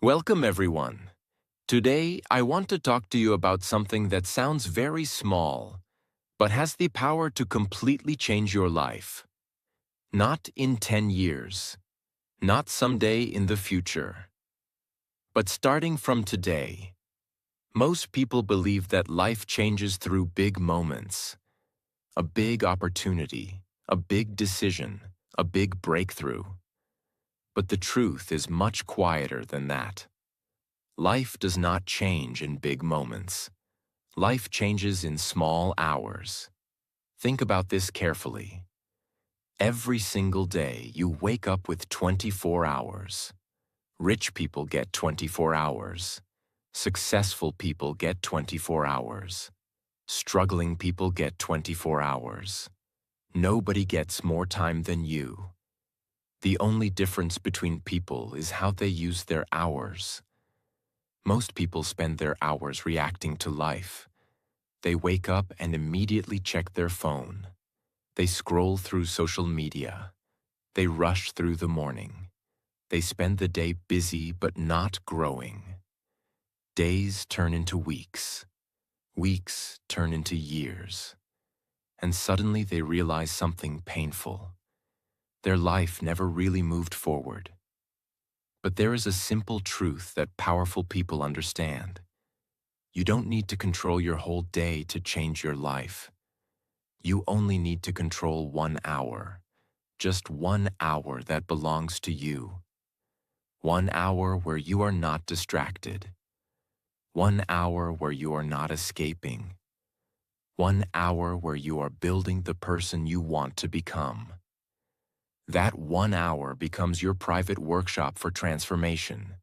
Welcome, everyone. Today, I want to talk to you about something that sounds very small, but has the power to completely change your life. Not in 10 years, not someday in the future, but starting from today. Most people believe that life changes through big moments, a big opportunity, a big decision, a big breakthrough. But the truth is much quieter than that. Life does not change in big moments. Life changes in small hours. Think about this carefully. Every single day, you wake up with 24 hours. Rich people get 24 hours. Successful people get 24 hours. Struggling people get 24 hours. Nobody gets more time than you. The only difference between people is how they use their hours. Most people spend their hours reacting to life. They wake up and immediately check their phone. They scroll through social media. They rush through the morning. They spend the day busy but not growing. Days turn into weeks. Weeks turn into years. And suddenly they realize something painful. Their life never really moved forward. But there is a simple truth that powerful people understand. You don't need to control your whole day to change your life. You only need to control 1 hour, just 1 hour that belongs to you. 1 hour where you are not distracted. 1 hour where you are not escaping. 1 hour where you are building the person you want to become. That 1 hour becomes your private workshop for transformation.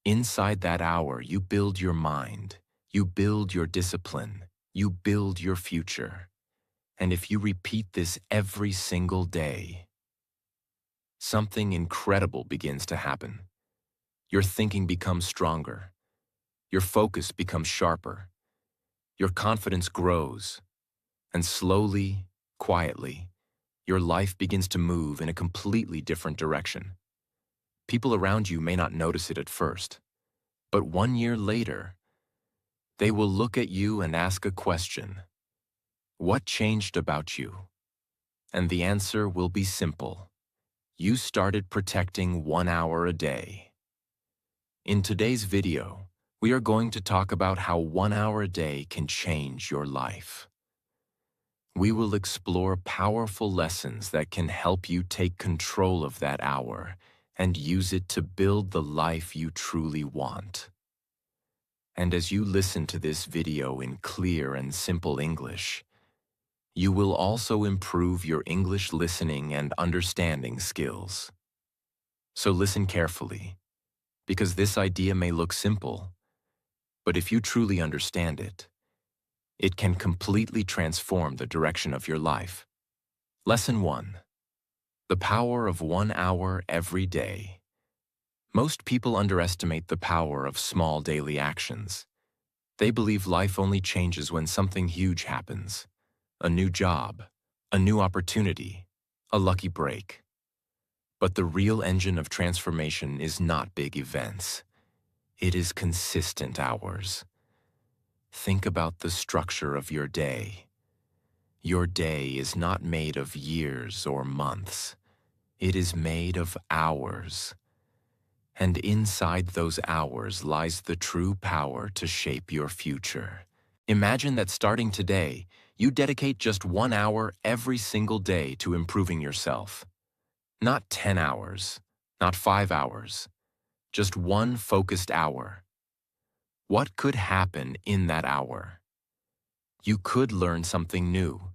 Inside that hour, you build your mind, you build your discipline, you build your future. And if you repeat this every single day, something incredible begins to happen. Your thinking becomes stronger. Your focus becomes sharper. Your confidence grows. And slowly, quietly, your life begins to move in a completely different direction. People around you may not notice it at first, but 1 year later, they will look at you and ask a question. What changed about you? And the answer will be simple. You started protecting 1 hour a day. In today's video, we are going to talk about how 1 hour a day can change your life. We will explore powerful lessons that can help you take control of that hour and use it to build the life you truly want. And as you listen to this video in clear and simple English, you will also improve your English listening and understanding skills. So listen carefully, because this idea may look simple, but if you truly understand it, it can completely transform the direction of your life. Lesson 1. The power of 1 hour every day. Most people underestimate the power of small daily actions. They believe life only changes when something huge happens. A new job, a new opportunity, a lucky break. But the real engine of transformation is not big events. It is consistent hours. Think about the structure of your day. Your day is not made of years or months. It is made of hours. And inside those hours lies the true power to shape your future. Imagine that starting today, you dedicate just 1 hour every single day to improving yourself. Not 10 hours, not 5 hours, just one focused hour. What could happen in that hour? You could learn something new.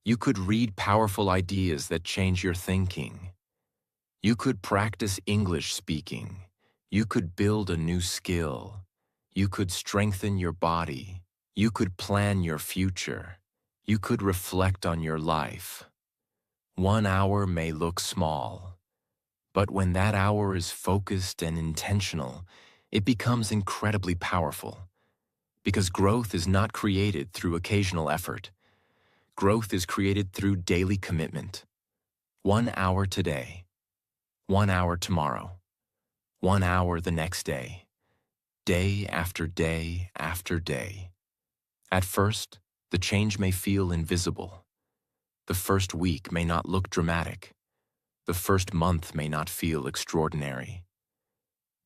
You could read powerful ideas that change your thinking. You could practice English speaking. You could build a new skill. You could strengthen your body. You could plan your future. You could reflect on your life. 1 hour may look small, but when that hour is focused and intentional, it becomes incredibly powerful. Because growth is not created through occasional effort. Growth is created through daily commitment. 1 hour today. 1 hour tomorrow. 1 hour the next day, day after day after day. At first, the change may feel invisible. The first week may not look dramatic. The first month may not feel extraordinary.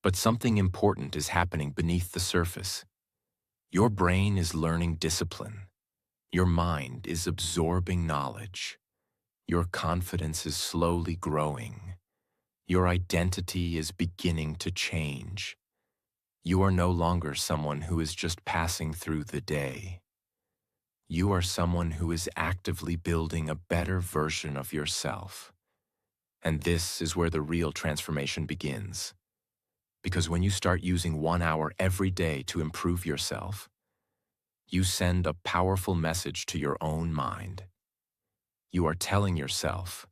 But something important is happening beneath the surface. Your brain is learning discipline. Your mind is absorbing knowledge. Your confidence is slowly growing. Your identity is beginning to change. You are no longer someone who is just passing through the day. You are someone who is actively building a better version of yourself. And this is where the real transformation begins. Because when you start using 1 hour every day to improve yourself, you send a powerful message to your own mind. You are telling yourself,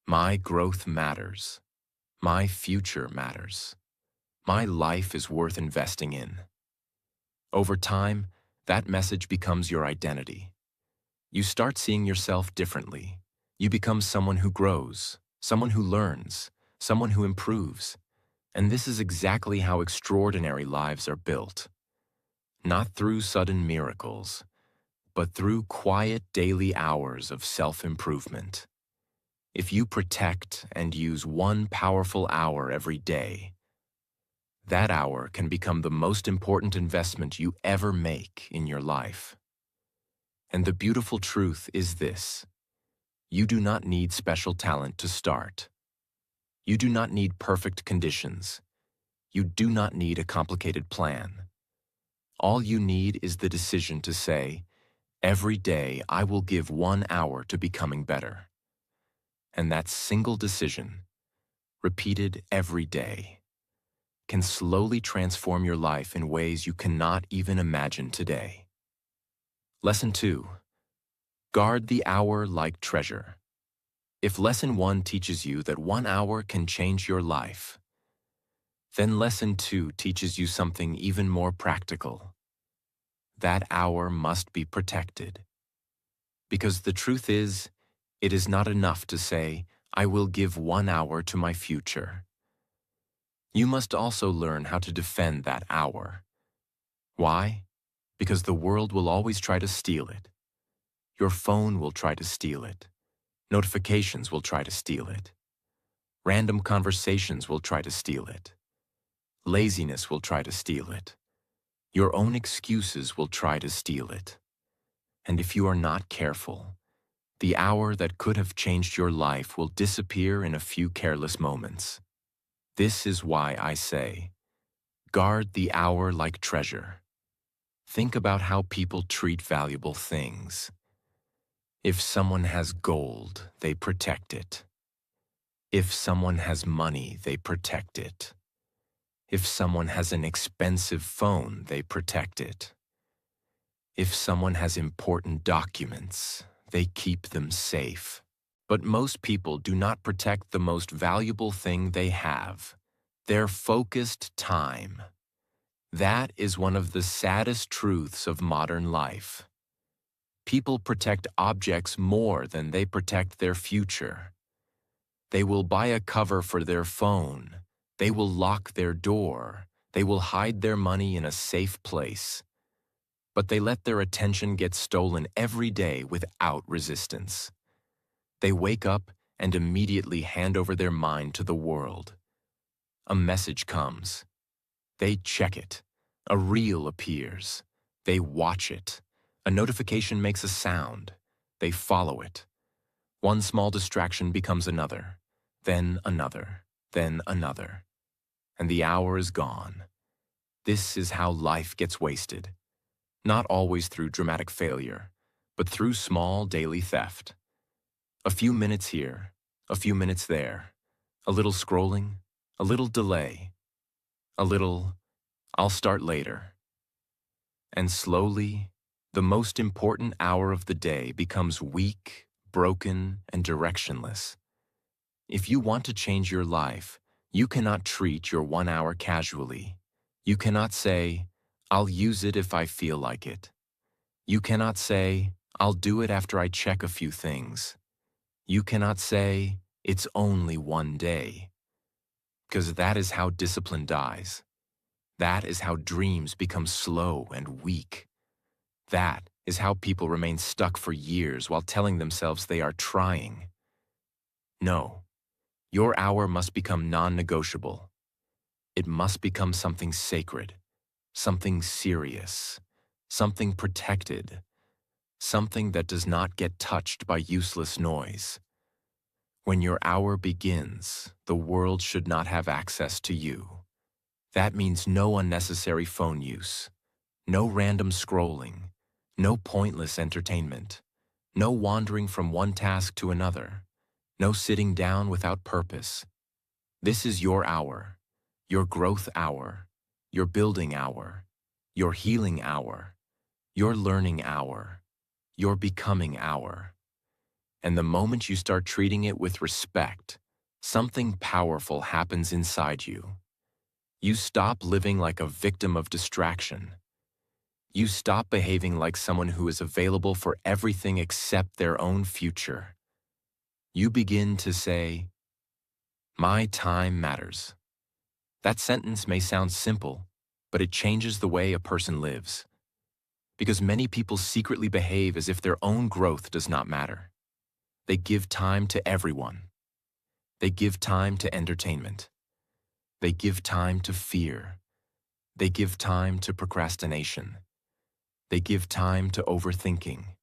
my growth matters. My future matters. My life is worth investing in. Over time, that message becomes your identity. You start seeing yourself differently. You become someone who grows, someone who learns, someone who improves. And this is exactly how extraordinary lives are built. Not through sudden miracles, but through quiet daily hours of self-improvement. If you protect and use 1 powerful hour every day, that hour can become the most important investment you ever make in your life. And the beautiful truth is this: you do not need special talent to start. You do not need perfect conditions. You do not need a complicated plan. All you need is the decision to say, every day I will give 1 hour to becoming better. And that single decision, repeated every day, can slowly transform your life in ways you cannot even imagine today. Lesson 2. Guard the hour like treasure. If Lesson 1 teaches you that 1 hour can change your life, then Lesson 2 teaches you something even more practical. That hour must be protected. Because the truth is, it is not enough to say, I will give 1 hour to my future. You must also learn how to defend that hour. Why? Because the world will always try to steal it. Your phone will try to steal it. Notifications will try to steal it. Random conversations will try to steal it. Laziness will try to steal it. Your own excuses will try to steal it. And if you are not careful, the hour that could have changed your life will disappear in a few careless moments. This is why I say, guard the hour like treasure. Think about how people treat valuable things. If someone has gold, they protect it. If someone has money, they protect it. If someone has an expensive phone, they protect it. If someone has important documents, they keep them safe. But most people do not protect the most valuable thing they have, their focused time. That is one of the saddest truths of modern life. People protect objects more than they protect their future. They will buy a cover for their phone. They will lock their door. They will hide their money in a safe place. But they let their attention get stolen every day without resistance. They wake up and immediately hand over their mind to the world. A message comes. They check it. A reel appears. They watch it. A notification makes a sound. They follow it. One small distraction becomes another, then another, then another. And the hour is gone. This is how life gets wasted. Not always through dramatic failure, but through small daily theft. A few minutes here, a few minutes there, a little scrolling, a little delay, a little, I'll start later. And slowly, the most important hour of the day becomes weak, broken, and directionless. If you want to change your life, you cannot treat your 1 hour casually. You cannot say, I'll use it if I feel like it. You cannot say, I'll do it after I check a few things. You cannot say, it's only one day. because that is how discipline dies. That is how dreams become slow and weak. That is how people remain stuck for years while telling themselves they are trying. No, your hour must become non-negotiable. It must become something sacred, something serious, something protected, something that does not get touched by useless noise. When your hour begins, the world should not have access to you. That means no unnecessary phone use, no random scrolling, no pointless entertainment, no wandering from one task to another, no sitting down without purpose. This is your hour, your growth hour, your building hour, your healing hour, your learning hour, your becoming hour. And the moment you start treating it with respect, something powerful happens inside you. You stop living like a victim of distraction. You stop behaving like someone who is available for everything except their own future. You begin to say, "My time matters." That sentence may sound simple, but it changes the way a person lives. Because many people secretly behave as if their own growth does not matter. They give time to everyone. They give time to entertainment. They give time to fear. They give time to procrastination. They give time to overthinking.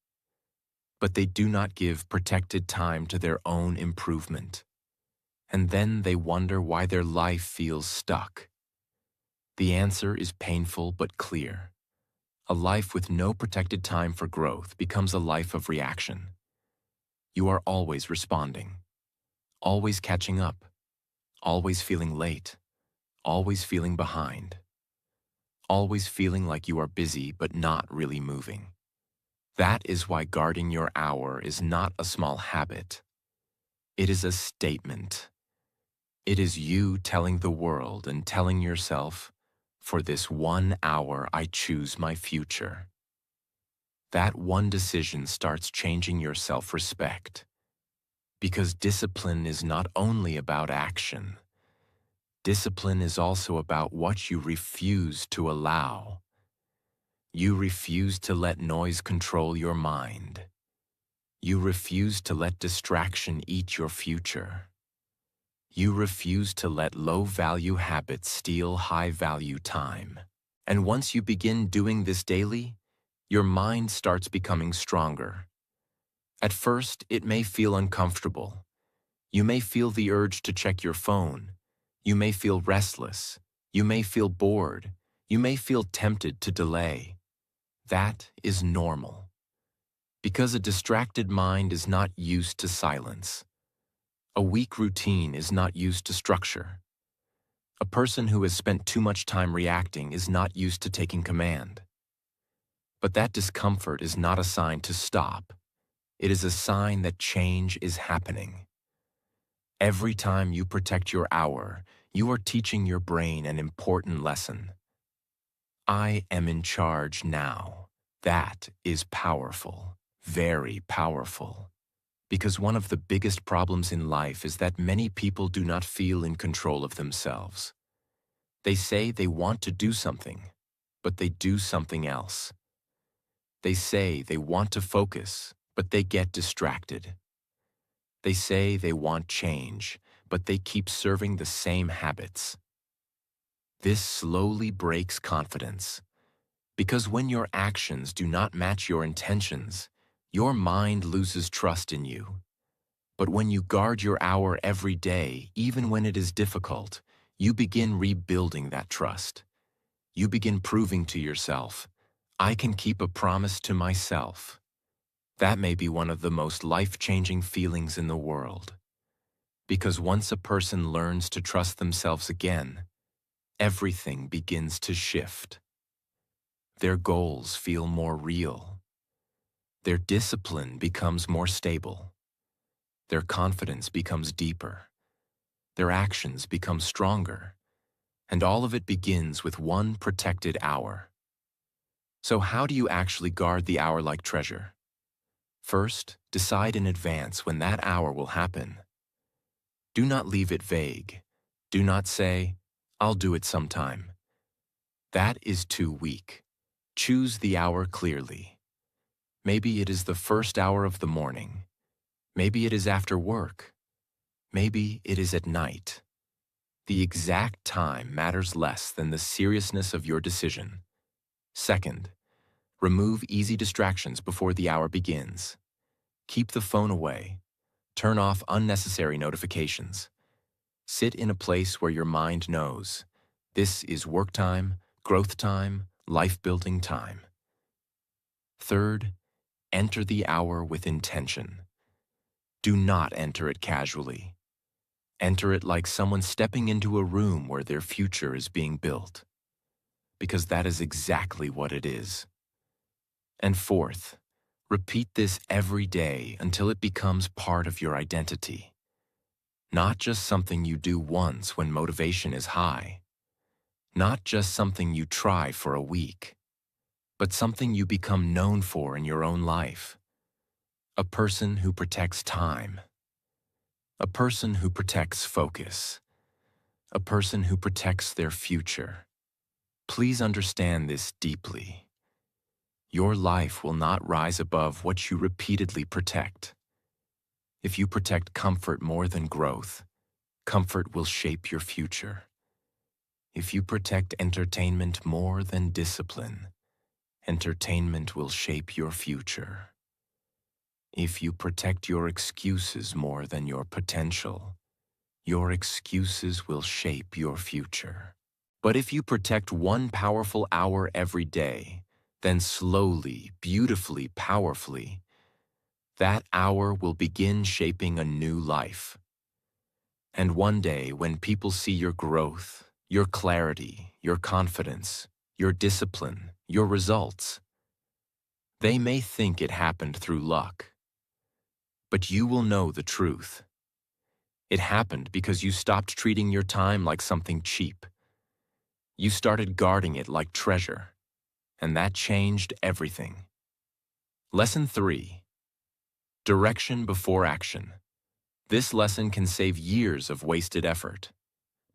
But they do not give protected time to their own improvement. And then they wonder why their life feels stuck. The answer is painful but clear. A life with no protected time for growth becomes a life of reaction. You are always responding, always catching up, always feeling late, always feeling behind, always feeling like you are busy but not really moving. That is why guarding your hour is not a small habit. It is a statement. It is you telling the world and telling yourself, "For this 1 hour I choose my future." That one decision starts changing your self-respect. Because discipline is not only about action. Discipline is also about what you refuse to allow. You refuse to let noise control your mind. You refuse to let distraction eat your future. You refuse to let low-value habits steal high-value time. And once you begin doing this daily, your mind starts becoming stronger. At first, it may feel uncomfortable. You may feel the urge to check your phone. You may feel restless. You may feel bored. You may feel tempted to delay. That is normal. Because a distracted mind is not used to silence. A weak routine is not used to structure. A person who has spent too much time reacting is not used to taking command. But that discomfort is not a sign to stop. It is a sign that change is happening. Every time you protect your hour, you are teaching your brain an important lesson. I am in charge now. That is powerful, very powerful. Because one of the biggest problems in life is that many people do not feel in control of themselves. They say they want to do something, but they do something else. They say they want to focus, but they get distracted. They say they want change, but they keep serving the same habits. This slowly breaks confidence. Because when your actions do not match your intentions, your mind loses trust in you. But when you guard your hour every day, even when it is difficult, you begin rebuilding that trust. You begin proving to yourself, "I can keep a promise to myself." That may be one of the most life-changing feelings in the world. Because once a person learns to trust themselves again, everything begins to shift. Their goals feel more real. Their discipline becomes more stable. Their confidence becomes deeper. Their actions become stronger. And all of it begins with one protected hour. So how do you actually guard the hour like treasure? First, decide in advance when that hour will happen. Do not leave it vague. Do not say, "I'll do it sometime." That is too weak. Choose the hour clearly. Maybe it is the first hour of the morning. Maybe it is after work. Maybe it is at night. The exact time matters less than the seriousness of your decision. Second, remove easy distractions before the hour begins. Keep the phone away. Turn off unnecessary notifications. Sit in a place where your mind knows this is work time, growth time, life-building time. Third, enter the hour with intention. Do not enter it casually. Enter it like someone stepping into a room where their future is being built. Because that is exactly what it is. And fourth, repeat this every day until it becomes part of your identity. Not just something you do once when motivation is high. Not just something you try for a week. But something you become known for in your own life. A person who protects time. A person who protects focus. A person who protects their future. Please understand this deeply. Your life will not rise above what you repeatedly protect. If you protect comfort more than growth, comfort will shape your future. If you protect entertainment more than discipline, entertainment will shape your future. If you protect your excuses more than your potential, your excuses will shape your future. But if you protect one powerful hour every day, then slowly, beautifully, powerfully, that hour will begin shaping a new life. And one day, when people see your growth, your clarity, your confidence, your discipline, your results, they may think it happened through luck. But you will know the truth. It happened because you stopped treating your time like something cheap. You started guarding it like treasure, and that changed everything. Lesson 3. Direction before action. This lesson can save years of wasted effort.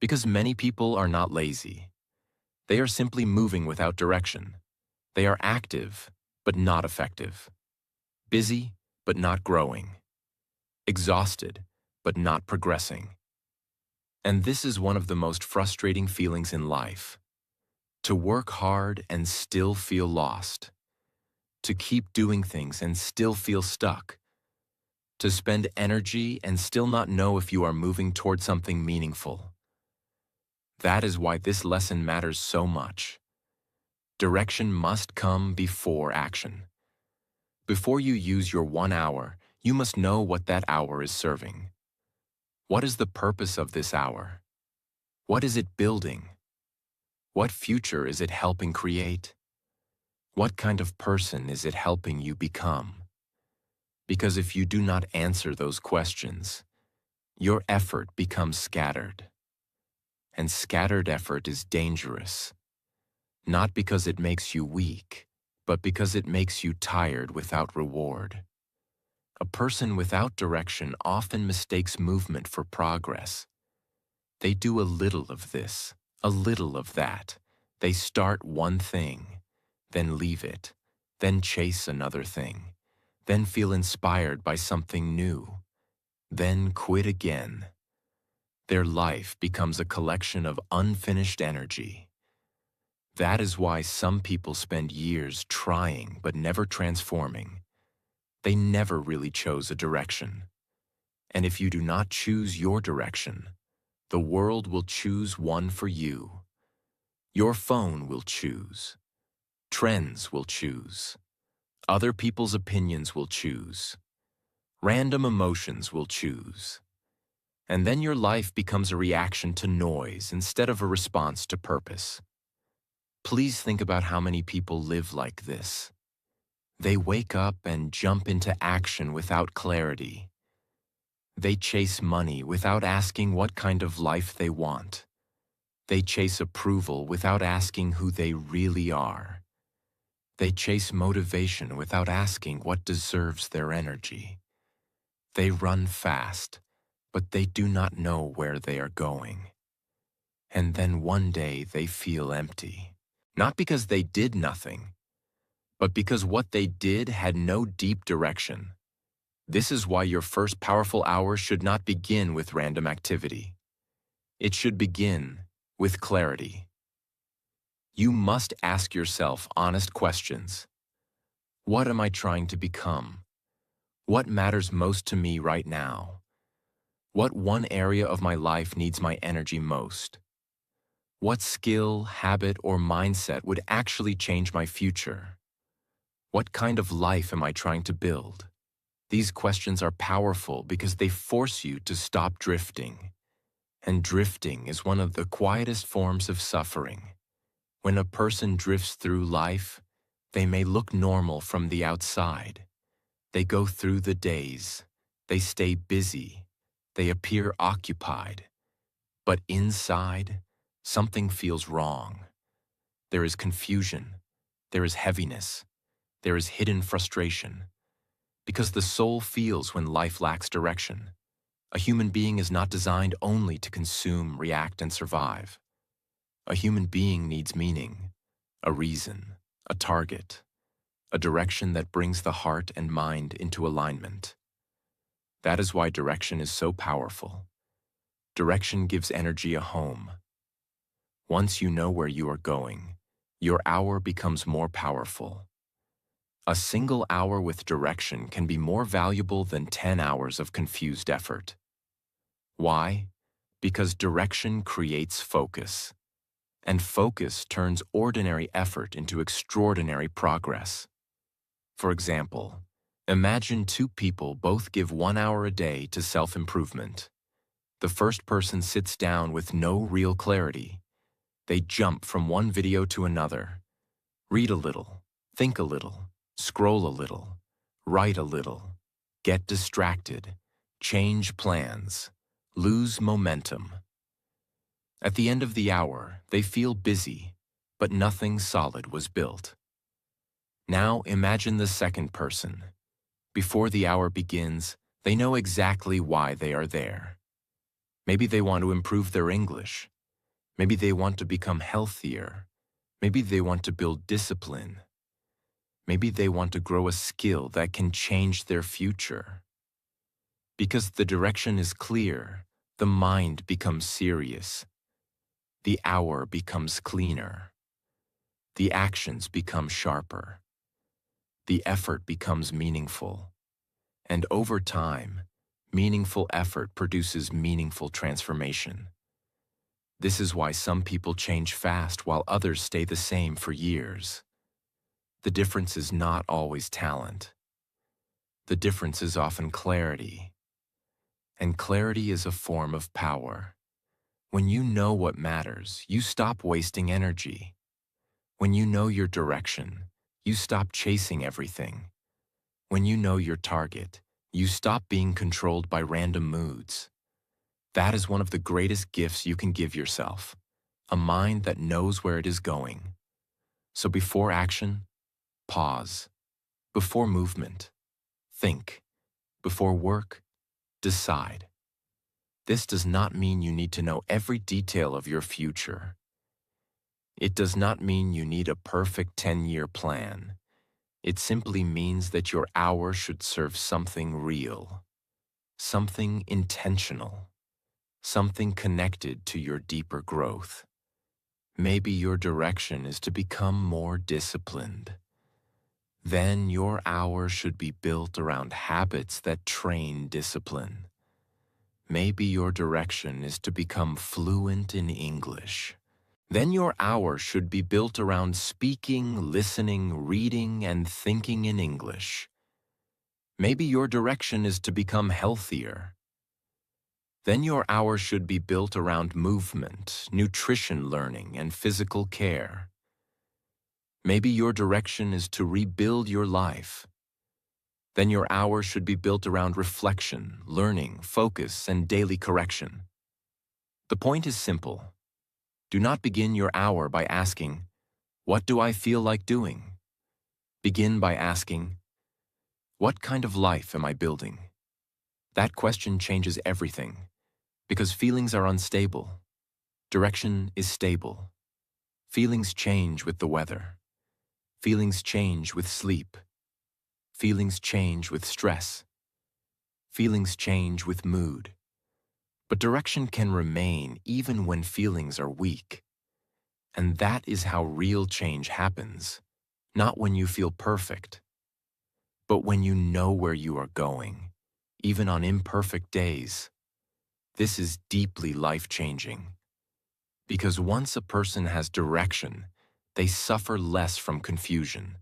Because many people are not lazy. They are simply moving without direction. They are active, but not effective. Busy, but not growing. Exhausted, but not progressing. And this is one of the most frustrating feelings in life. To work hard and still feel lost. To keep doing things and still feel stuck. To spend energy and still not know if you are moving toward something meaningful. That is why this lesson matters so much. Direction must come before action. Before you use your 1 hour, you must know what that hour is serving. What is the purpose of this hour? What is it building? What future is it helping create? What kind of person is it helping you become? Because if you do not answer those questions, your effort becomes scattered. And scattered effort is dangerous. Not because it makes you weak, but because it makes you tired without reward. A person without direction often mistakes movement for progress. They do a little of this, a little of that. They start one thing, then leave it, then chase another thing, then feel inspired by something new, then quit again. Their life becomes a collection of unfinished energy. That is why some people spend years trying but never transforming. They never really chose a direction. And if you do not choose your direction, the world will choose one for you. Your phone will choose. Trends will choose. Other people's opinions will choose. Random emotions will choose. And then your life becomes a reaction to noise instead of a response to purpose. Please think about how many people live like this. They wake up and jump into action without clarity. They chase money without asking what kind of life they want. They chase approval without asking who they really are. They chase motivation without asking what deserves their energy. They run fast, but they do not know where they are going. And then one day they feel empty. Not because they did nothing, but because what they did had no deep direction. This is why your first powerful hour should not begin with random activity. It should begin with clarity. You must ask yourself honest questions. What am I trying to become? What matters most to me right now? What one area of my life needs my energy most? What skill, habit, or mindset would actually change my future? What kind of life am I trying to build? These questions are powerful because they force you to stop drifting. And drifting is one of the quietest forms of suffering. When a person drifts through life, they may look normal from the outside. They go through the days. They stay busy. They appear occupied. But inside, something feels wrong. There is confusion. There is heaviness. There is hidden frustration. Because the soul feels when life lacks direction. A human being is not designed only to consume, react, and survive. A human being needs meaning, a reason, a target, a direction that brings the heart and mind into alignment. That is why direction is so powerful. Direction gives energy a home. Once you know where you are going, your hour becomes more powerful. A single hour with direction can be more valuable than 10 hours of confused effort. Why? Because direction creates focus. And focus turns ordinary effort into extraordinary progress. For example, imagine two people both give 1 hour a day to self-improvement. The first person sits down with no real clarity. They jump from one video to another. Read a little, think a little, scroll a little, write a little, get distracted, change plans, lose momentum. At the end of the hour, they feel busy, but nothing solid was built. Now imagine the second person. Before the hour begins, they know exactly why they are there. Maybe they want to improve their English. Maybe they want to become healthier. Maybe they want to build discipline. Maybe they want to grow a skill that can change their future. Because the direction is clear, the mind becomes serious. The hour becomes cleaner. The actions become sharper. The effort becomes meaningful. And over time, meaningful effort produces meaningful transformation. This is why some people change fast while others stay the same for years. The difference is not always talent. The difference is often clarity. And clarity is a form of power. When you know what matters, you stop wasting energy. When you know your direction, you stop chasing everything. When you know your target, you stop being controlled by random moods. That is one of the greatest gifts you can give yourself, a mind that knows where it is going. So before action, pause. Before movement, think. Before work, decide. This does not mean you need to know every detail of your future. It does not mean you need a perfect 10-year plan. It simply means that your hour should serve something real, something intentional, something connected to your deeper growth. Maybe your direction is to become more disciplined. Then your hour should be built around habits that train discipline. Maybe your direction is to become fluent in English. Then your hour should be built around speaking, listening, reading, and thinking in English. Maybe your direction is to become healthier. Then your hour should be built around movement, nutrition learning, and physical care. Maybe your direction is to rebuild your life. Then your hour should be built around reflection, learning, focus, and daily correction. The point is simple. Do not begin your hour by asking, "What do I feel like doing?" Begin by asking, "What kind of life am I building?" That question changes everything, because feelings are unstable. Direction is stable. Feelings change with the weather. Feelings change with sleep. Feelings change with stress. Feelings change with mood. But direction can remain even when feelings are weak. And that is how real change happens, not when you feel perfect, but when you know where you are going, even on imperfect days. This is deeply life-changing. Because once a person has direction, they suffer less from confusion.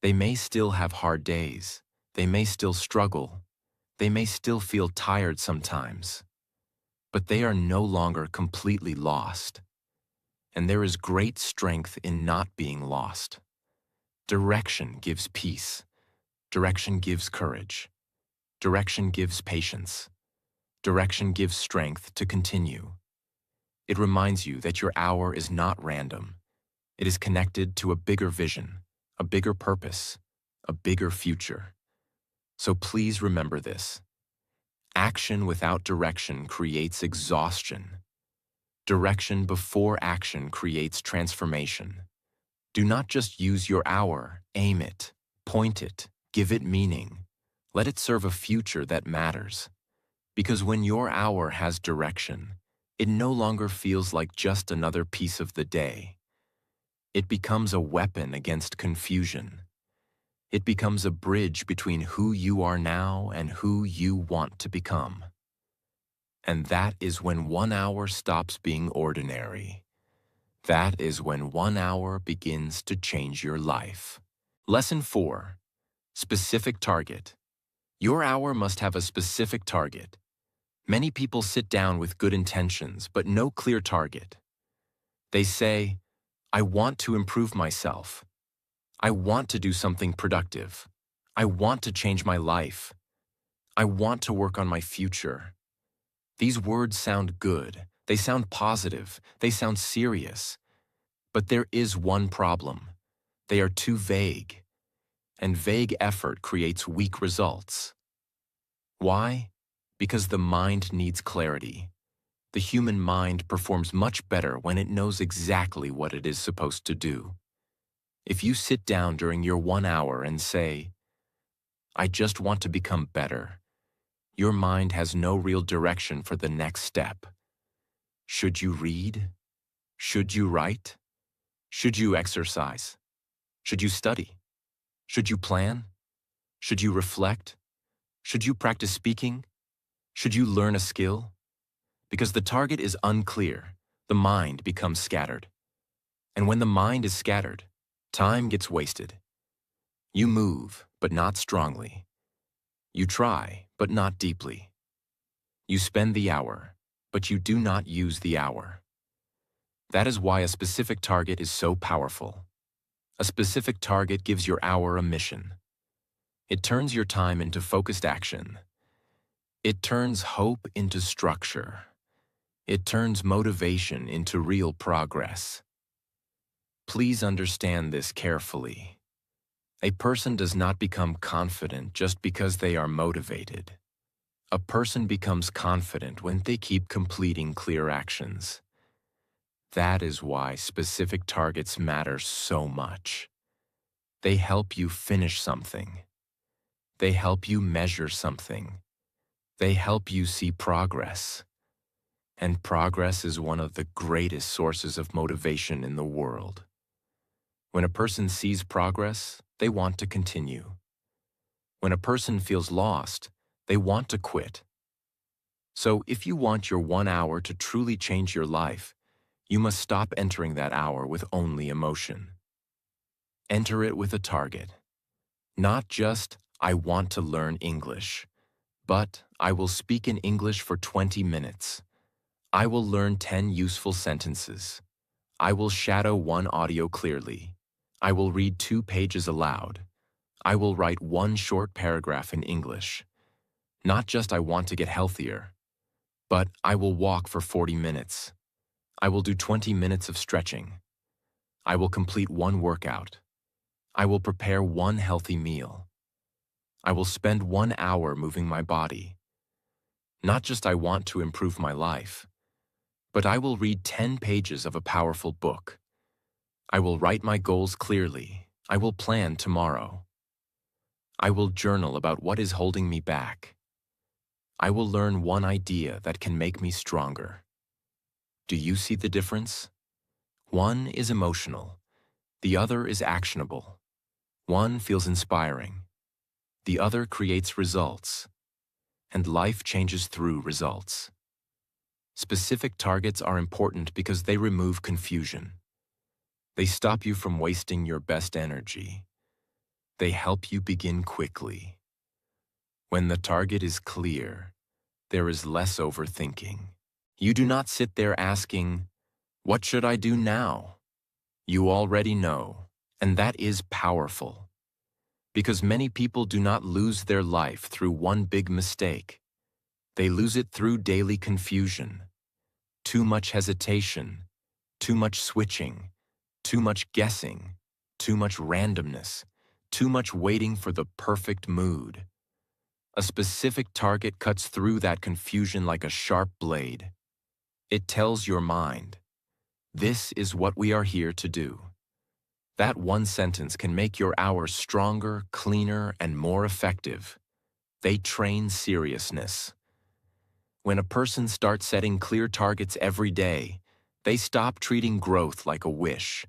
They may still have hard days. They may still struggle. They may still feel tired sometimes. But they are no longer completely lost. And there is great strength in not being lost. Direction gives peace. Direction gives courage. Direction gives patience. Direction gives strength to continue. It reminds you that your hour is not random. It is connected to a bigger vision, a bigger purpose, a bigger future. So please remember this. Action without direction creates exhaustion. Direction before action creates transformation. Do not just use your hour, aim it, point it, give it meaning. Let it serve a future that matters. Because when your hour has direction, it no longer feels like just another piece of the day. It becomes a weapon against confusion. It becomes a bridge between who you are now and who you want to become. And that is when 1 hour stops being ordinary. That is when 1 hour begins to change your life. Lesson 4. Specific target. Your hour must have a specific target. Many people sit down with good intentions, but no clear target. They say, I want to improve myself. I want to do something productive. I want to change my life. I want to work on my future. These words sound good. They sound positive. They sound serious. But there is one problem. They are too vague. And vague effort creates weak results. Why? Because the mind needs clarity. The human mind performs much better when it knows exactly what it is supposed to do. If you sit down during your 1 hour and say, I just want to become better, your mind has no real direction for the next step. Should you read? Should you write? Should you exercise? Should you study? Should you plan? Should you reflect? Should you practice speaking? Should you learn a skill? Because the target is unclear, the mind becomes scattered. And when the mind is scattered, time gets wasted. You move, but not strongly. You try, but not deeply. You spend the hour, but you do not use the hour. That is why a specific target is so powerful. A specific target gives your hour a mission. It turns your time into focused action. It turns hope into structure. It turns motivation into real progress. Please understand this carefully. A person does not become confident just because they are motivated. A person becomes confident when they keep completing clear actions. That is why specific targets matter so much. They help you finish something. They help you measure something. They help you see progress. And progress is one of the greatest sources of motivation in the world. When a person sees progress, they want to continue. When a person feels lost, they want to quit. So if you want your 1 hour to truly change your life, you must stop entering that hour with only emotion. Enter it with a target. Not just, I want to learn English, but I will speak in English for 20 minutes. I will learn 10 useful sentences. I will shadow 1 audio clearly. I will read 2 pages aloud. I will write 1 short paragraph in English. Not just I want to get healthier, but I will walk for 40 minutes. I will do 20 minutes of stretching. I will complete 1 workout. I will prepare 1 healthy meal. I will spend 1 hour moving my body. Not just I want to improve my life, But I will read 10 pages of a powerful book. I will write my goals clearly. I will plan tomorrow. I will journal about what is holding me back. I will learn one idea that can make me stronger. Do you see the difference? One is emotional. The other is actionable. One feels inspiring. The other creates results. And life changes through results. Specific targets are important because they remove confusion. They stop you from wasting your best energy. They help you begin quickly. When the target is clear, there is less overthinking. You do not sit there asking, "What should I do now?" You already know, and that is powerful. Because many people do not lose their life through one big mistake. They lose it through daily confusion, too much hesitation, too much switching, too much guessing, too much randomness, too much waiting for the perfect mood. A specific target cuts through that confusion like a sharp blade. It tells your mind, "This is what we are here to do." That one sentence can make your hours stronger, cleaner, and more effective. They train seriousness. When a person starts setting clear targets every day, they stop treating growth like a wish.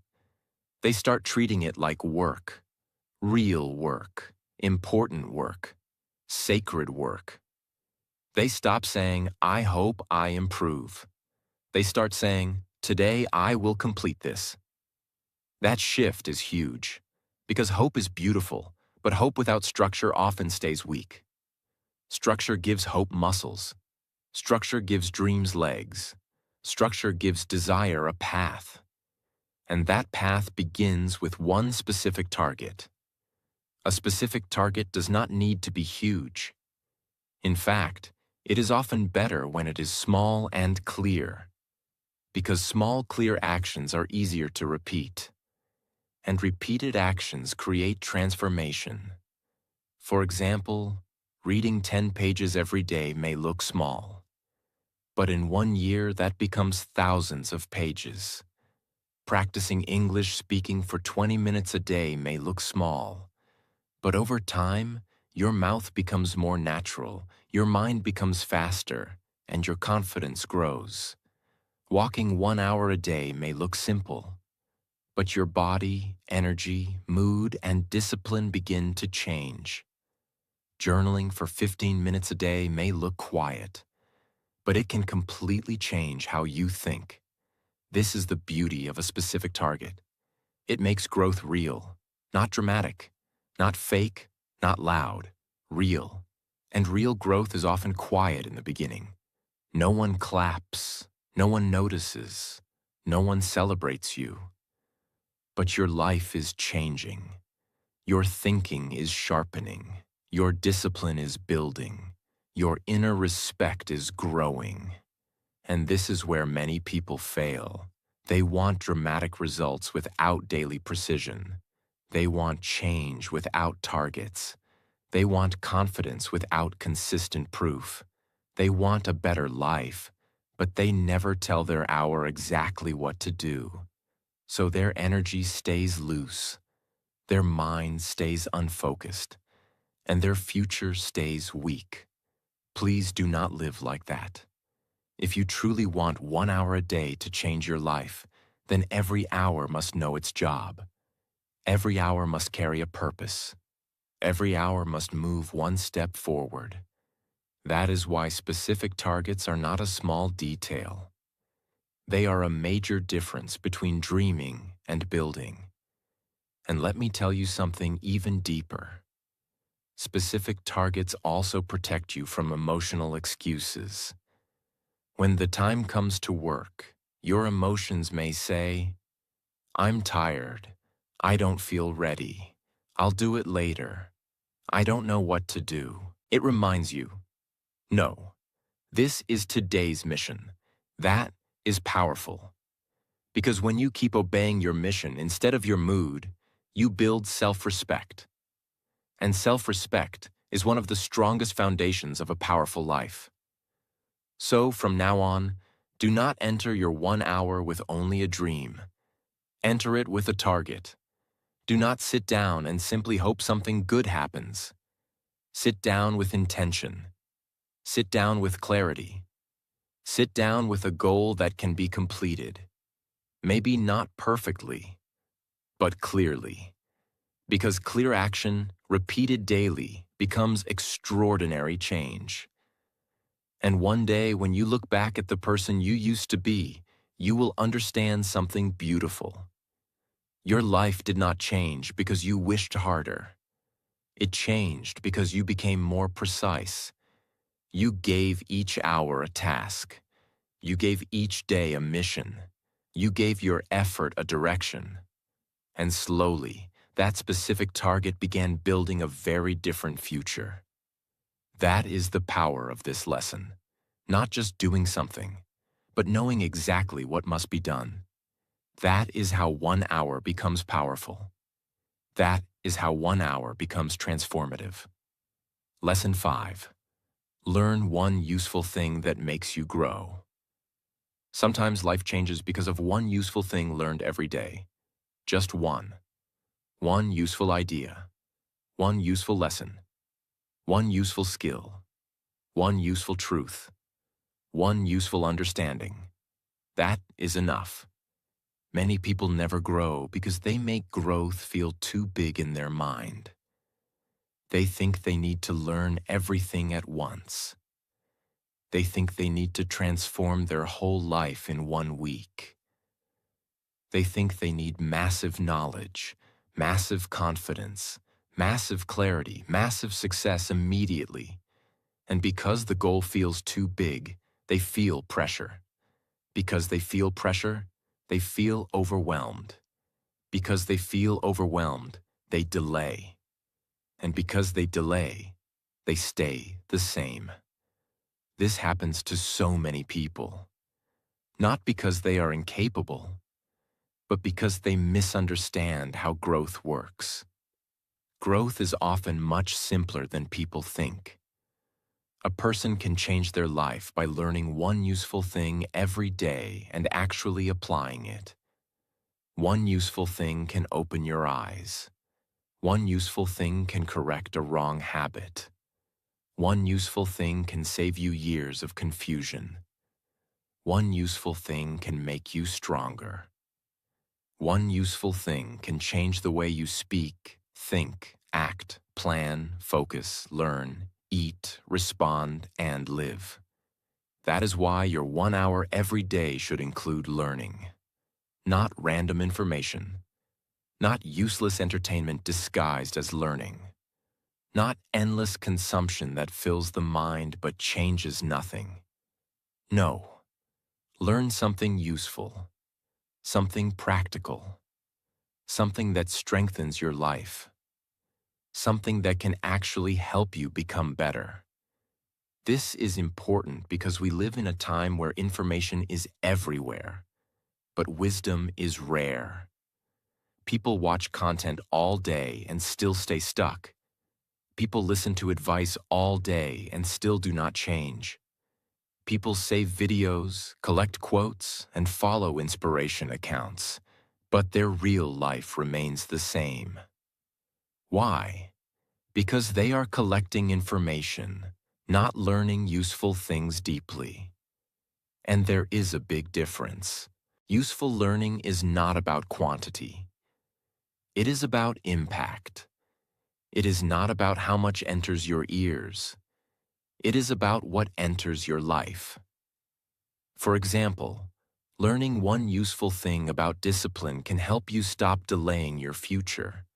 They start treating it like work, real work, important work, sacred work. They stop saying, "I hope I improve." They start saying, "Today I will complete this." That shift is huge, because hope is beautiful, but hope without structure often stays weak. Structure gives hope muscles. Structure gives dreams legs. Structure gives desire a path. And that path begins with one specific target. A specific target does not need to be huge. In fact, it is often better when it is small and clear, because small, clear actions are easier to repeat. And repeated actions create transformation. For example, reading 10 pages every day may look small, but in 1 year that becomes thousands of pages. Practicing English speaking for 20 minutes a day may look small, but over time, your mouth becomes more natural, your mind becomes faster, and your confidence grows. Walking 1 hour a day may look simple, but your body, energy, mood, and discipline begin to change. Journaling for 15 minutes a day may look quiet, but it can completely change how you think. This is the beauty of a specific target. It makes growth real, not dramatic, not fake, not loud, real. And real growth is often quiet in the beginning. No one claps, no one notices, no one celebrates you. But your life is changing. Your thinking is sharpening. Your discipline is building. Your inner respect is growing. And this is where many people fail. They want dramatic results without daily precision. They want change without targets. They want confidence without consistent proof. They want a better life, but they never tell their hour exactly what to do. So their energy stays loose, their mind stays unfocused, and their future stays weak. Please do not live like that. If you truly want 1 hour a day to change your life, then every hour must know its job. Every hour must carry a purpose. Every hour must move one step forward. That is why specific targets are not a small detail. They are a major difference between dreaming and building. And let me tell you something even deeper. Specific targets also protect you from emotional excuses. When the time comes to work, your emotions may say, "I'm tired. I don't feel ready. I'll do it later. I don't know what to do." It reminds you, no, this is today's mission. That is powerful. Because when you keep obeying your mission instead of your mood, you build self-respect. And self-respect is one of the strongest foundations of a powerful life. So from now on, Do not enter your 1 hour with only a dream. Enter it with a target. Do not sit down and simply hope something good happens. Sit down with intention. Sit down with clarity. Sit down with a goal that can be completed. Maybe not perfectly, but clearly. Because clear action, repeated daily, becomes extraordinary change. And one day, when you look back at the person you used to be, you will understand something beautiful. Your life did not change because you wished harder. It changed because you became more precise. You gave each hour a task. You gave each day a mission. You gave your effort a direction. And slowly, that specific target began building a very different future. That is the power of this lesson. Not just doing something, but knowing exactly what must be done. That is how 1 hour becomes powerful. That is how 1 hour becomes transformative. Lesson 5. Learn one useful thing that makes you grow. Sometimes life changes because of one useful thing learned every day. Just one. One useful idea. One useful lesson. One useful skill. One useful truth. One useful understanding. That is enough. Many people never grow because they make growth feel too big in their mind. They think they need to learn everything at once. They think they need to transform their whole life in 1 week. They think they need massive knowledge, massive confidence, massive clarity, massive success immediately. And because the goal feels too big, they feel pressure. Because they feel pressure, they feel overwhelmed. Because they feel overwhelmed, they delay. And because they delay, they stay the same. This happens to so many people. Not because they are incapable, but because they misunderstand how growth works. Growth is often much simpler than people think. A person can change their life by learning one useful thing every day and actually applying it. One useful thing can open your eyes. One useful thing can correct a wrong habit. One useful thing can save you years of confusion. One useful thing can make you stronger. One useful thing can change the way you speak, think, act, plan, focus, learn, eat, respond, and live. That is why your 1 hour every day should include learning. Not random information. Not useless entertainment disguised as learning. Not endless consumption that fills the mind but changes nothing. No. Learn something useful. Something practical. Something that strengthens your life. Something that can actually help you become better. This is important because we live in a time where information is everywhere, but wisdom is rare. People watch content all day and still stay stuck. People listen to advice all day and still do not change. People save videos, collect quotes, and follow inspiration accounts, but their real life remains the same. Why? Because they are collecting information, not learning useful things deeply. And there is a big difference. Useful learning is not about quantity. It is about impact. It is not about how much enters your ears. It is about what enters your life. For example, learning one useful thing about discipline can help you stop delaying your future.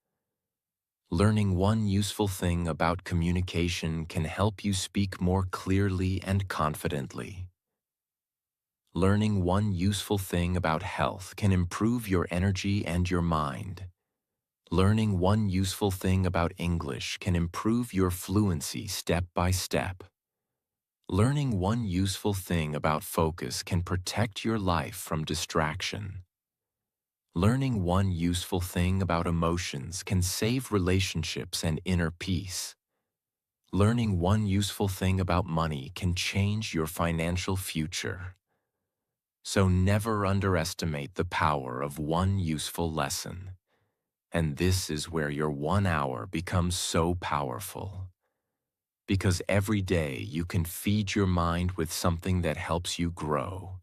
Learning one useful thing about communication can help you speak more clearly and confidently. Learning one useful thing about health can improve your energy and your mind. Learning one useful thing about English can improve your fluency step by step. Learning one useful thing about focus can protect your life from distraction. Learning one useful thing about emotions can save relationships and inner peace. Learning one useful thing about money can change your financial future. So never underestimate the power of one useful lesson. And this is where your 1 hour becomes so powerful. Because every day you can feed your mind with something that helps you grow.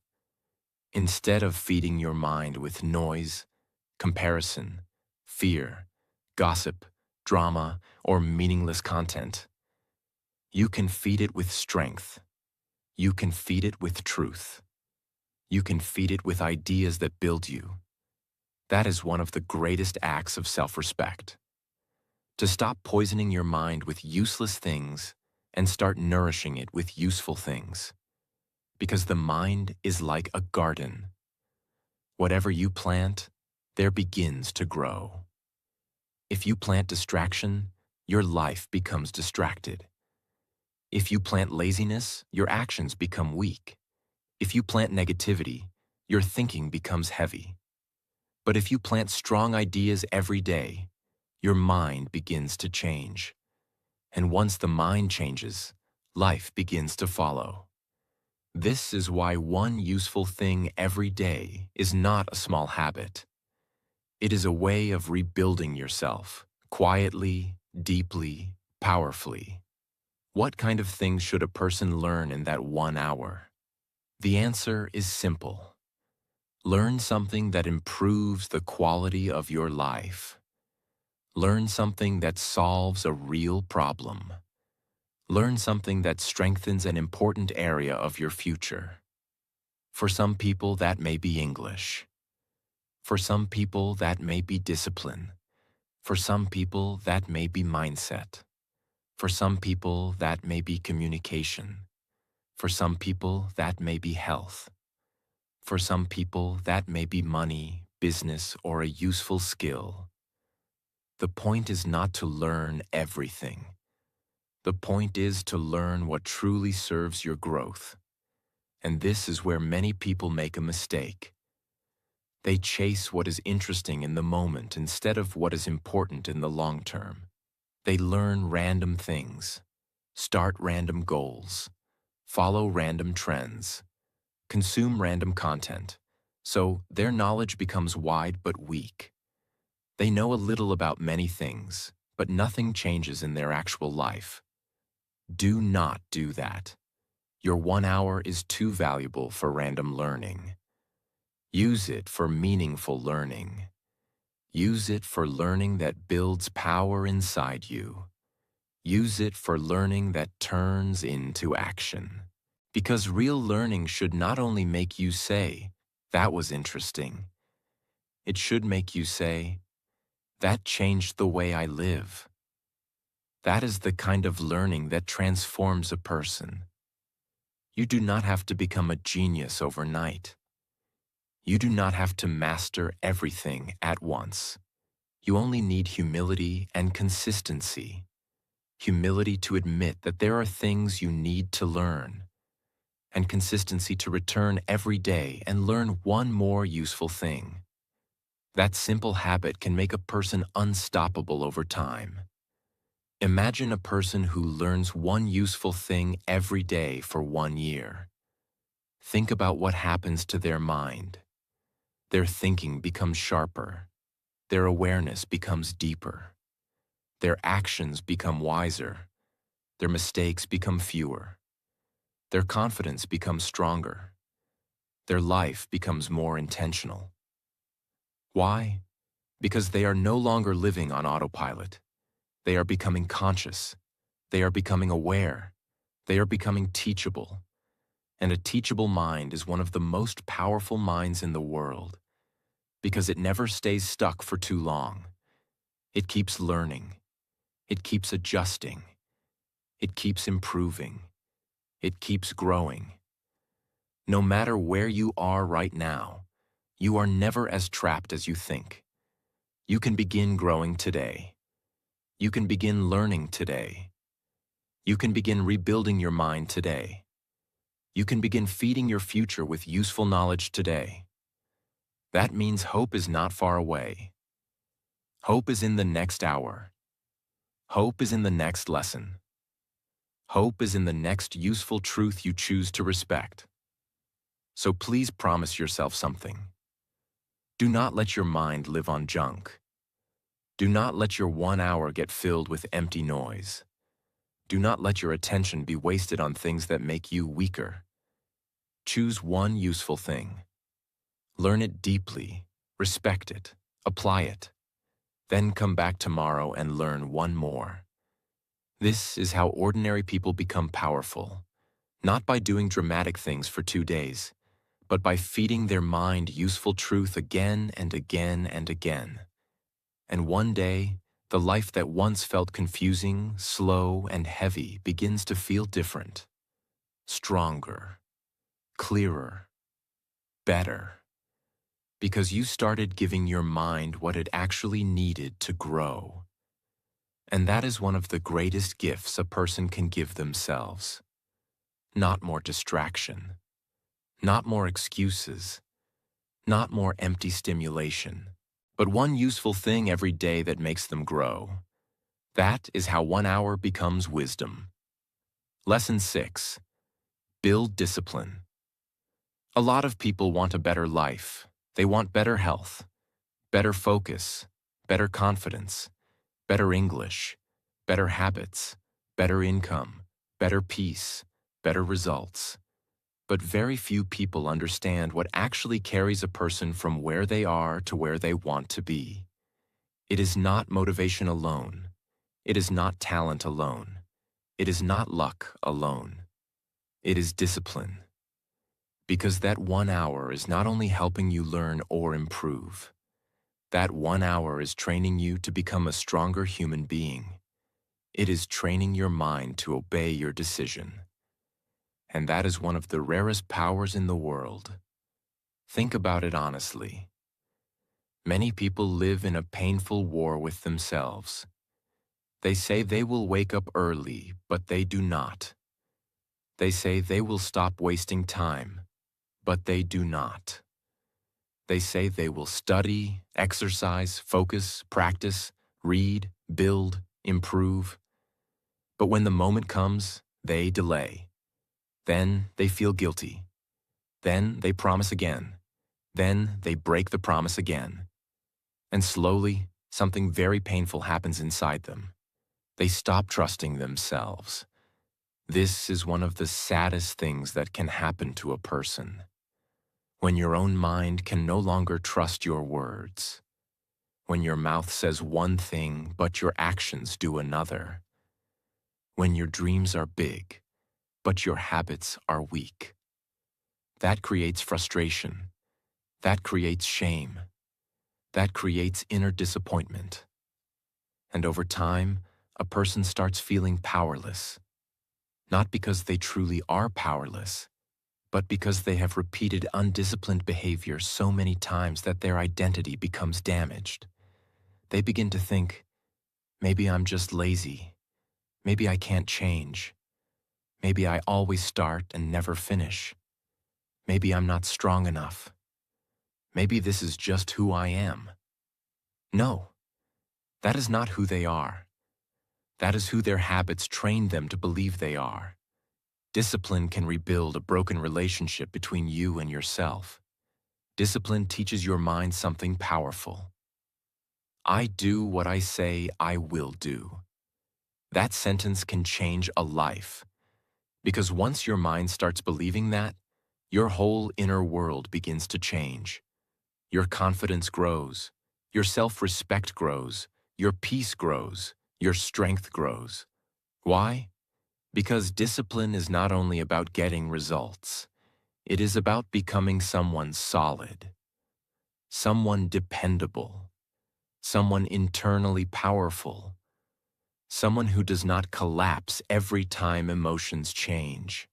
Instead of feeding your mind with noise, comparison, fear, gossip, drama, or meaningless content, you can feed it with strength. You can feed it with truth. You can feed it with ideas that build you. That is one of the greatest acts of self-respect. To stop poisoning your mind with useless things and start nourishing it with useful things. Because the mind is like a garden. Whatever you plant, there begins to grow. If you plant distraction, your life becomes distracted. If you plant laziness, your actions become weak. If you plant negativity, your thinking becomes heavy. But if you plant strong ideas every day, your mind begins to change. And once the mind changes, life begins to follow. This is why one useful thing every day is not a small habit. It is a way of rebuilding yourself, quietly, deeply, powerfully. What kind of things should a person learn in that 1 hour? The answer is simple. Learn something that improves the quality of your life. Learn something that solves a real problem. Learn something that strengthens an important area of your future. For some people, that may be English. For some people, that may be discipline. For some people, that may be mindset. For some people, that may be communication. For some people, that may be health. For some people, that may be money, business, or a useful skill. The point is not to learn everything. The point is to learn what truly serves your growth. And this is where many people make a mistake. They chase what is interesting in the moment instead of what is important in the long term. They learn random things, start random goals, follow random trends, consume random content, so their knowledge becomes wide but weak. They know a little about many things, but nothing changes in their actual life. Do not do that. Your 1 hour is too valuable for random learning. Use it for meaningful learning. Use it for learning that builds power inside you. Use it for learning that turns into action. Because real learning should not only make you say, "That was interesting." It should make you say, "That changed the way I live." That is the kind of learning that transforms a person. You do not have to become a genius overnight. You do not have to master everything at once. You only need humility and consistency. Humility to admit that there are things you need to learn, and consistency to return every day and learn one more useful thing. That simple habit can make a person unstoppable over time. Imagine a person who learns one useful thing every day for 1 year. Think about what happens to their mind. Their thinking becomes sharper. Their awareness becomes deeper. Their actions become wiser. Their mistakes become fewer. Their confidence becomes stronger. Their life becomes more intentional. Why? Because they are no longer living on autopilot. They are becoming conscious. They are becoming aware. They are becoming teachable. And a teachable mind is one of the most powerful minds in the world because it never stays stuck for too long. It keeps learning. It keeps adjusting. It keeps improving. It keeps growing. No matter where you are right now, you are never as trapped as you think. You can begin growing today. You can begin learning today. You can begin rebuilding your mind today. You can begin feeding your future with useful knowledge today. That means hope is not far away. Hope is in the next hour. Hope is in the next lesson. Hope is in the next useful truth you choose to respect. So please promise yourself something. Do not let your mind live on junk. Do not let your 1 hour get filled with empty noise. Do not let your attention be wasted on things that make you weaker. Choose one useful thing. Learn it deeply, respect it, apply it. Then come back tomorrow and learn one more. This is how ordinary people become powerful, not by doing dramatic things for 2 days, but by feeding their mind useful truth again and again and again. And one day, the life that once felt confusing, slow, and heavy begins to feel different, stronger, clearer, better, because you started giving your mind what it actually needed to grow. And that is one of the greatest gifts a person can give themselves. Not more distraction, not more excuses, not more empty stimulation, but one useful thing every day that makes them grow. That is how 1 hour becomes wisdom. Lesson 6. Build discipline. A lot of people want a better life. They want better health, better focus, better confidence, better English, better habits, better income, better peace, better results. But very few people understand what actually carries a person from where they are to where they want to be. It is not motivation alone. It is not talent alone. It is not luck alone. It is discipline. Because that 1 hour is not only helping you learn or improve. That 1 hour is training you to become a stronger human being. It is training your mind to obey your decision. And that is one of the rarest powers in the world. Think about it honestly. Many people live in a painful war with themselves. They say they will wake up early, but they do not. They say they will stop wasting time, but they do not. They say they will study, exercise, focus, practice, read, build, improve. But when the moment comes, they delay. Then they feel guilty. Then they promise again. Then they break the promise again. And slowly, something very painful happens inside them. They stop trusting themselves. This is one of the saddest things that can happen to a person. When your own mind can no longer trust your words. When your mouth says one thing, but your actions do another. When your dreams are big, but your habits are weak. That creates frustration. That creates shame. That creates inner disappointment. And over time, a person starts feeling powerless. Not because they truly are powerless, but because they have repeated undisciplined behavior so many times that their identity becomes damaged. They begin to think, maybe I'm just lazy. Maybe I can't change. Maybe I always start and never finish. Maybe I'm not strong enough. Maybe this is just who I am. No, that is not who they are. That is who their habits trained them to believe they are. Discipline can rebuild a broken relationship between you and yourself. Discipline teaches your mind something powerful. I do what I say I will do. That sentence can change a life. Because once your mind starts believing that, your whole inner world begins to change. Your confidence grows. Your self-respect grows. Your peace grows. Your strength grows. Why? Because discipline is not only about getting results. It is about becoming someone solid, someone dependable, someone internally powerful, someone who does not collapse every time emotions change.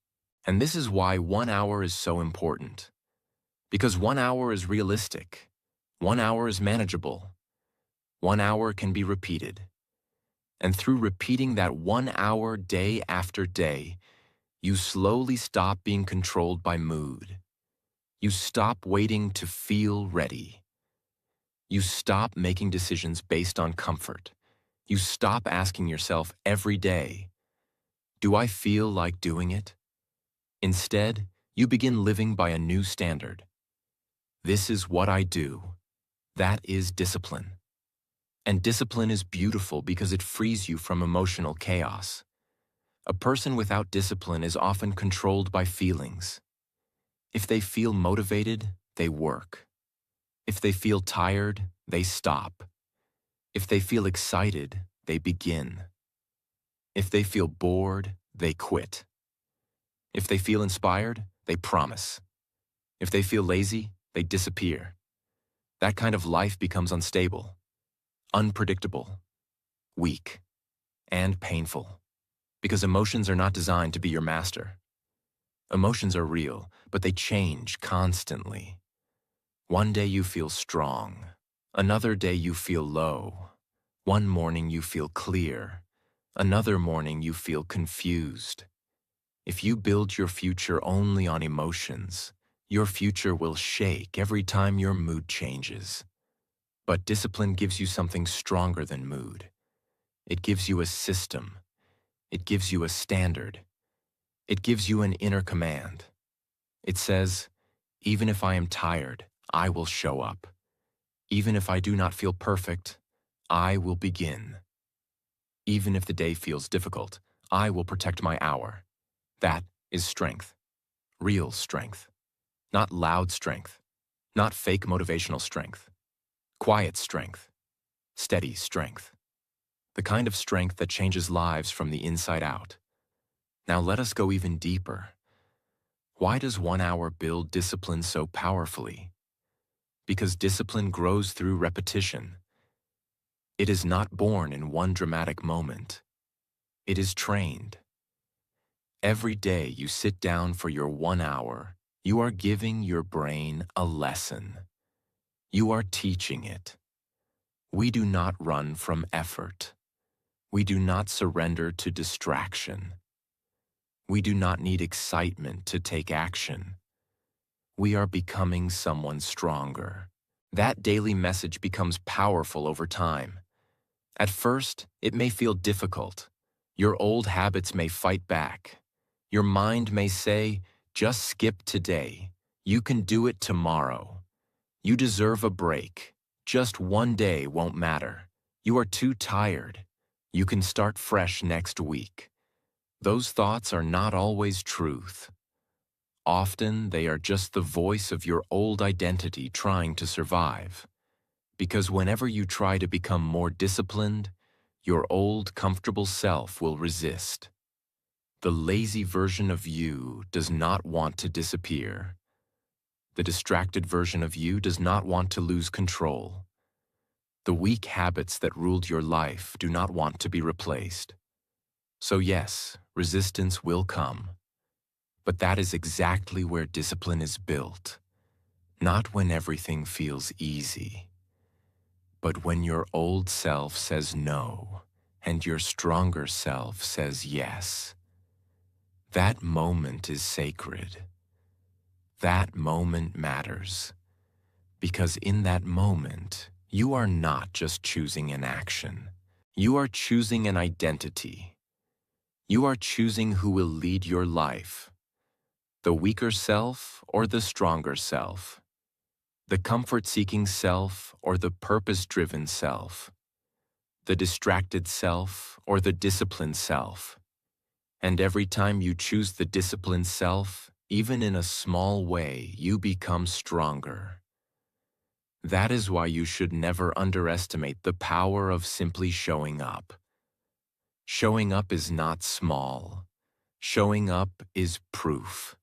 And this is why 1 hour is so important. Because 1 hour is realistic. 1 hour is manageable. 1 hour can be repeated. And through repeating that 1 hour day after day, you slowly stop being controlled by mood. You stop waiting to feel ready. You stop making decisions based on comfort. You stop asking yourself every day, do I feel like doing it? Instead, You begin living by a new standard. This is what I do. That is discipline. And discipline is beautiful because it frees you from emotional chaos. A person without discipline is often controlled by feelings. If they feel motivated, they work. If they feel tired, they stop. If they feel excited, they begin. If they feel bored, they quit. If they feel inspired, they promise. If they feel lazy, they disappear. That kind of life becomes unstable, unpredictable, weak, and painful. Because emotions are not designed to be your master. Emotions are real, but they change constantly. One day you feel strong. Another day you feel low. One morning you feel clear. Another morning you feel confused. If you build your future only on emotions, your future will shake every time your mood changes. But discipline gives you something stronger than mood. It gives you a system. It gives you a standard. It gives you an inner command. It says, even if I am tired, I will show up. Even if I do not feel perfect, I will begin. Even if the day feels difficult, I will protect my hour. That is strength. Real strength. Not loud strength. Not fake motivational strength. Quiet strength. Steady strength. The kind of strength that changes lives from the inside out. Now let us go even deeper. Why does 1 hour build discipline so powerfully? Because discipline grows through repetition. It is not born in one dramatic moment. It is trained. Every day you sit down for your 1 hour, you are giving your brain a lesson. You are teaching it. We do not run from effort. We do not surrender to distraction. We do not need excitement to take action. We are becoming someone stronger. That daily message becomes powerful over time. At first, it may feel difficult. Your old habits may fight back. Your mind may say, just skip today. You can do it tomorrow. You deserve a break. Just one day won't matter. You are too tired. You can start fresh next week. Those thoughts are not always truth. Often, they are just the voice of your old identity trying to survive. Because whenever you try to become more disciplined, your old, comfortable self will resist. The lazy version of you does not want to disappear. The distracted version of you does not want to lose control. The weak habits that ruled your life do not want to be replaced. So yes, resistance will come. But that is exactly where discipline is built. Not when everything feels easy, but when your old self says no and your stronger self says yes. That moment is sacred. That moment matters. Because in that moment, you are not just choosing an action. You are choosing an identity. You are choosing who will lead your life. The weaker self or the stronger self. The comfort-seeking self or the purpose-driven self. The distracted self or the disciplined self. And every time you choose the disciplined self, even in a small way, you become stronger. That is why you should never underestimate the power of simply showing up. Showing up is not small. Showing up is proof.